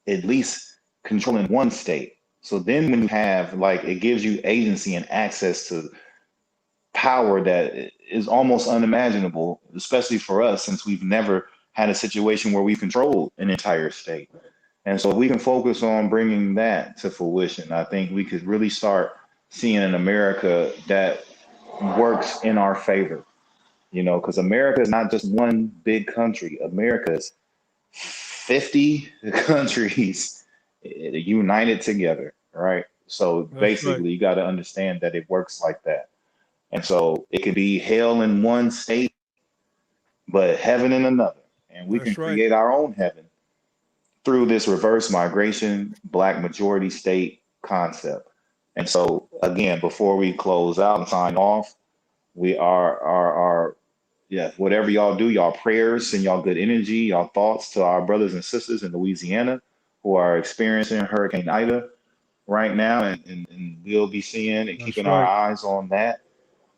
at least controlling one state. So then when you have, like, it gives you agency and access to power that is almost unimaginable, especially for us, since we've never had a situation where we controlled an entire state. And so if we can focus on bringing that to fruition, I think we could really start seeing an America that works in our favor, you know, because America is not just one big country. America's 50 countries united together, right? So basically, you got to understand that it works like that. And so it could be hell in one state, but heaven in another. And we can create our own heaven through this reverse migration, Black majority state concept. And so, again, before we close out and sign off, we are whatever y'all do, y'all prayers, send y'all good energy, y'all thoughts to our brothers and sisters in Louisiana who are experiencing Hurricane Ida right now. And we'll be seeing and keeping our eyes on that.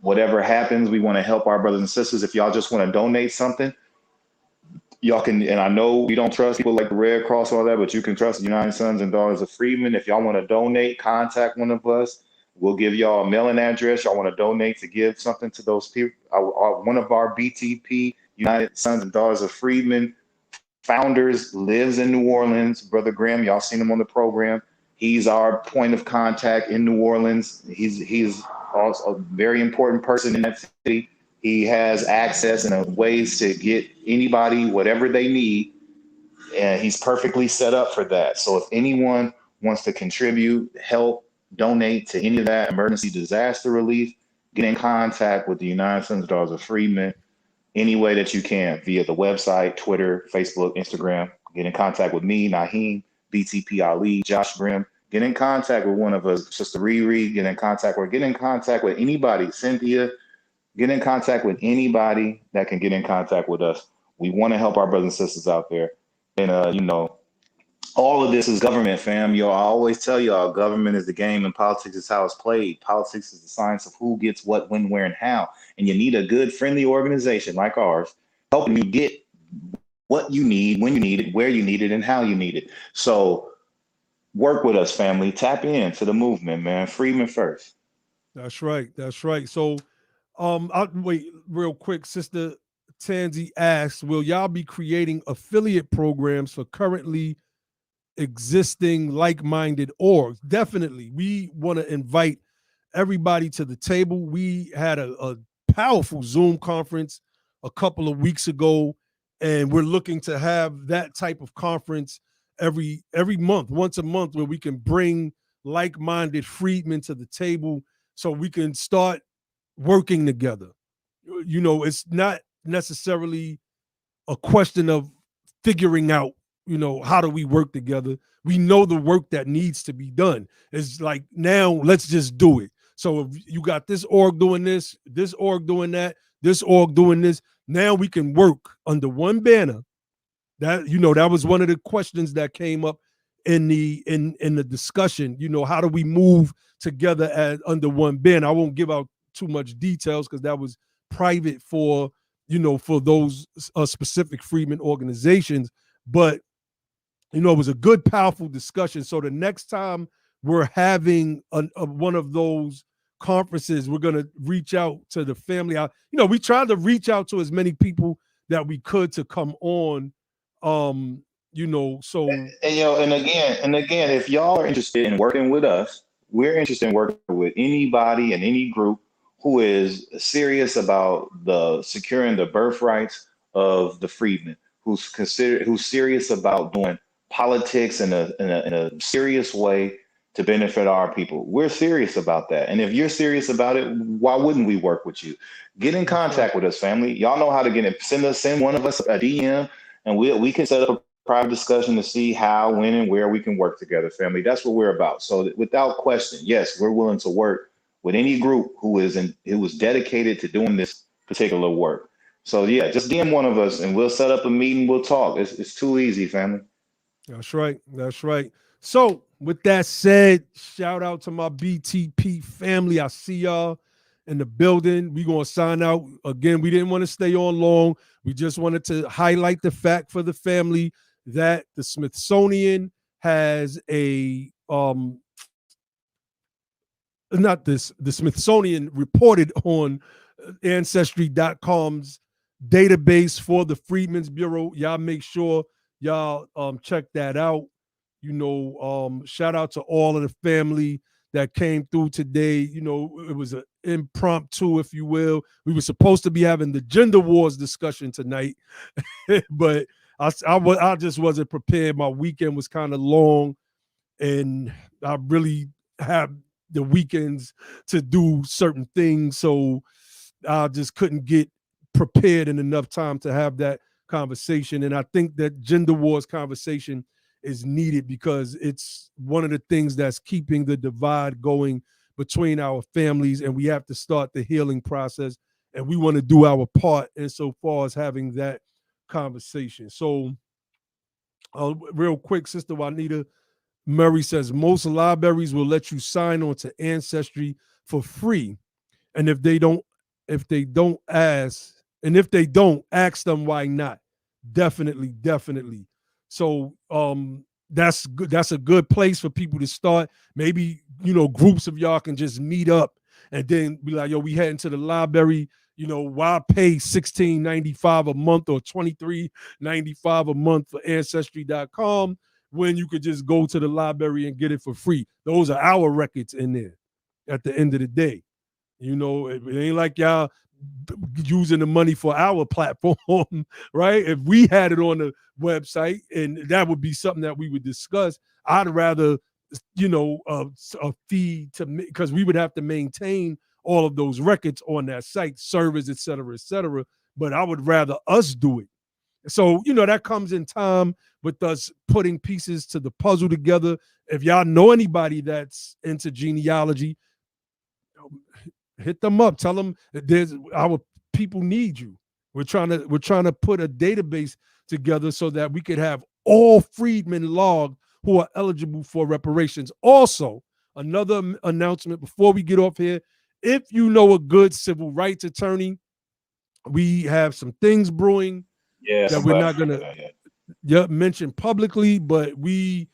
Whatever happens, we want to help our brothers and sisters. If y'all just want to donate something, y'all can, and I know we don't trust people like the Red Cross or all that, but you can trust the United Sons and Daughters of Freedmen. If y'all want to donate, contact one of us. We'll give y'all a mailing address. Y'all want to donate to give something to those people. One of our BTP, United Sons and Daughters of Freedmen founders, lives in New Orleans. Brother Graham, y'all seen him on the program. He's our point of contact in New Orleans. He's also a very important person in that city. He has access and ways to get anybody whatever they need, and he's perfectly set up for that. So if anyone wants to contribute, help, donate to any of that emergency disaster relief, get in contact with the United Sons and Daughters of Freedmen any way that you can, via the website, Twitter, Facebook, Instagram. Get in contact with me, Naheem, BTP Ali, Josh Grimm. Get in contact with one of us, Sister Riri. Get in contact with anybody, Cynthia. Get in contact with anybody that can get in contact with us. We want to help our brothers and sisters out there. And, all of this is government, fam. I always tell y'all, government is the game and politics is how it's played. Politics is the science of who gets what, when, where, and how. And you need a good, friendly organization like ours helping you get what you need, when you need it, where you need it, and how you need it. So Work with us, family. Tap into the movement, man. Freedmen first. That's right. That's right. So, I'll wait real quick. Sister Tansy asks, will y'all be creating affiliate programs for currently existing like-minded orgs? Definitely. We want to invite everybody to the table. We had a powerful Zoom conference a couple of weeks ago, and we're looking to have that type of conference every month, once a month, where we can bring like-minded freedmen to the table so we can start working together. You know, it's not necessarily a question of figuring out, you know, how do we work together. We know the work that needs to be done. It's like, now let's just do it. So if you got this org doing this org doing that, this org doing this, now we can work under one banner. That, you know, that was one of the questions that came up in the discussion. You know, how do we move together as under one banner? I won't give out too much details because that was private for, you know, for those specific Freedmen organizations. But, you know, it was a good, powerful discussion. So the next time we're having one of those conferences, we're going to reach out to the family. You know, we tried to reach out to as many people that we could to come on. You know, so And and again, if y'all are interested in working with us, we're interested in working with anybody and any group who is serious about the securing the birthrights of the freedmen, who's serious about doing politics in a serious way to benefit our people. We're serious about that. And if you're serious about it, why wouldn't we work with you? Get in that's right. contact with us, family. Y'all know how to get it. Send one of us a DM, and we can set up a private discussion to see how, when, and where we can work together, family. That's what we're about. So without question, yes, we're willing to work with any group who is dedicated to doing this particular work. So yeah, just DM one of us and we'll set up a meeting. We'll talk. It's too easy, family. That's right. That's right. So, with that said, shout out to my BTP family. I see y'all in the building. We're going to sign out. Again, we didn't want to stay on long. We just wanted to highlight the fact for the family that the Smithsonian has not this, the Smithsonian reported on ancestry.com's database for the Freedmen's Bureau. Y'all make sure y'all check that out. You know, shout out to all of the family that came through today. You know, it was an impromptu, if you will. We were supposed to be having the gender wars discussion tonight, but I just wasn't prepared. My weekend was kind of long, and I really have the weekends to do certain things, so I just couldn't get prepared in enough time to have that conversation. And I think that gender wars conversation is needed because it's one of the things that's keeping the divide going between our families, and we have to start the healing process, and we want to do our part insofar as having that conversation. So real quick, Sister Juanita Murray says most libraries will let you sign on to Ancestry for free, and if they don't ask, and if they don't ask them why not. Definitely, definitely. So that's good. That's a good place for people to start. Maybe, you know, groups of y'all can just meet up and then be like, yo, we heading to the library. You know, why pay $16.95 a month or $23.95 a month for Ancestry.com when you could just go to the library and get it for free? Those are our records in there at the end of the day. You know, it ain't like y'all using the money for our platform, right? If we had it on the website, and that would be something that we would discuss, I'd rather, you know, a fee to, because we would have to maintain all of those records on that site, servers, et cetera, et cetera. But I would rather us do it. So, you know, that comes in time with us putting pieces to the puzzle together. If y'all know anybody that's into genealogy, hit them up. Tell them that there's our people need you. We're trying to put a database together so that we could have all freedmen logged who are eligible for reparations. Also, another announcement before we get off here: if you know a good civil rights attorney, we have some things brewing Yes, that I'm we're glad not to hear gonna that. Yeah. mention publicly, but we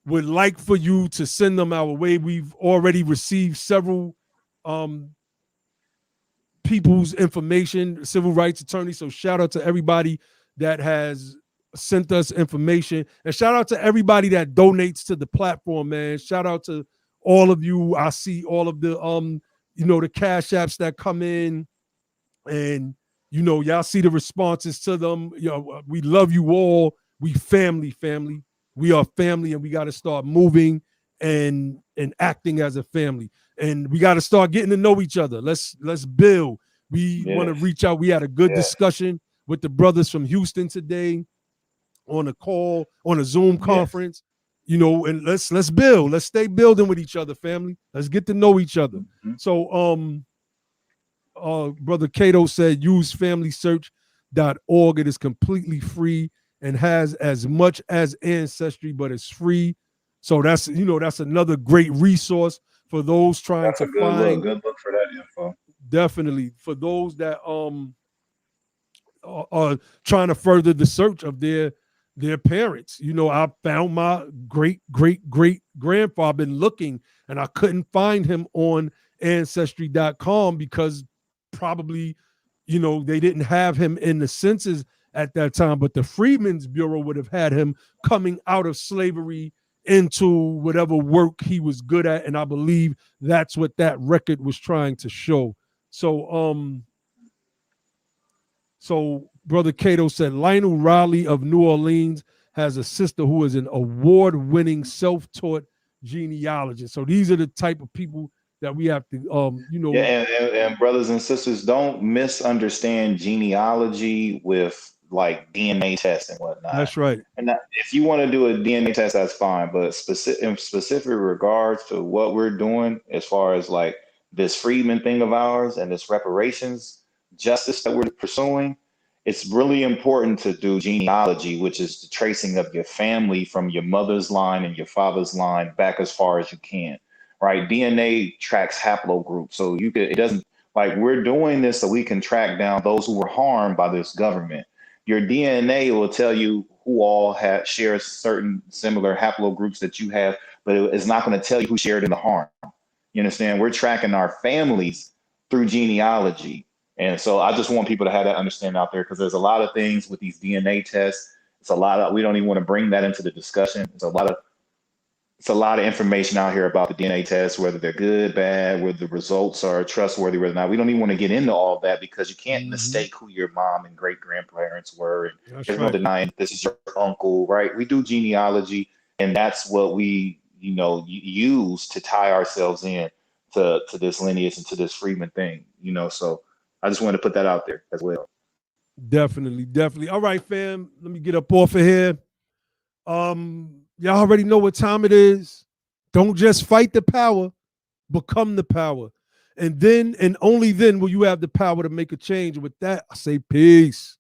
would like for you to send them our way. We've already received several people's information, civil rights attorneys. So shout out to everybody that has sent us information, and shout out to everybody that donates to the platform, man. Shout out to all of you. I see all of the the cash apps that come in, and y'all see the responses to them. We love you all. We family. We are family, and we got to start moving and acting as a family. And we got to start getting to know each other. Let's build. We want to reach out. We had a good discussion with the brothers from Houston today on a call, on a Zoom conference. And let's build. Let's stay building with each other, family. Let's get to know each other. So Brother Cato said use familysearch.org. It is completely free and has as much as Ancestry, but it's free. So that's another great resource for those trying to find. Good look for that info. Definitely for those that are trying to further the search of their parents. I found my great grandfather, been looking, and I couldn't find him on Ancestry.com because probably they didn't have him in the census at that time, but the Freedmen's Bureau would have had him coming out of slavery into whatever work he was good at, and I believe that's what that record was trying to show. So Brother Cato said Lionel Riley of New Orleans has a sister who is an award-winning self-taught genealogist. So these are the type of people that we have to and brothers and sisters, don't misunderstand genealogy with like DNA tests and whatnot. That's right. And if you want to do a DNA test, that's fine. But in specific regards to what we're doing, as far as like this Freedmen thing of ours and this reparations justice that we're pursuing, it's really important to do genealogy, which is the tracing of your family from your mother's line and your father's line back as far as you can. Right? DNA tracks haplogroups. So it doesn't, like, we're doing this so we can track down those who were harmed by this government. Your DNA will tell you who all shares certain similar haplogroups that you have, but it's not going to tell you who shared in the harm. You understand? We're tracking our families through genealogy. And so I just want people to have that understanding out there, because there's a lot of things with these DNA tests. We don't even want to bring that into the discussion. It's a lot of information out here about the DNA tests, whether they're good, bad, whether the results are trustworthy, whether or not. We don't even want to get into all that, because you can't mistake who your mom and great grandparents were. And there's no denying this is your uncle, right? We do genealogy, and that's what we, use to tie ourselves in to this lineage and to this Freedman thing, So I just wanted to put that out there as well. Definitely. All right, fam. Let me get up off of here. Y'all already know what time it is. Don't just fight the power, become the power. And then and only then will you have the power to make a change. With that, I say peace.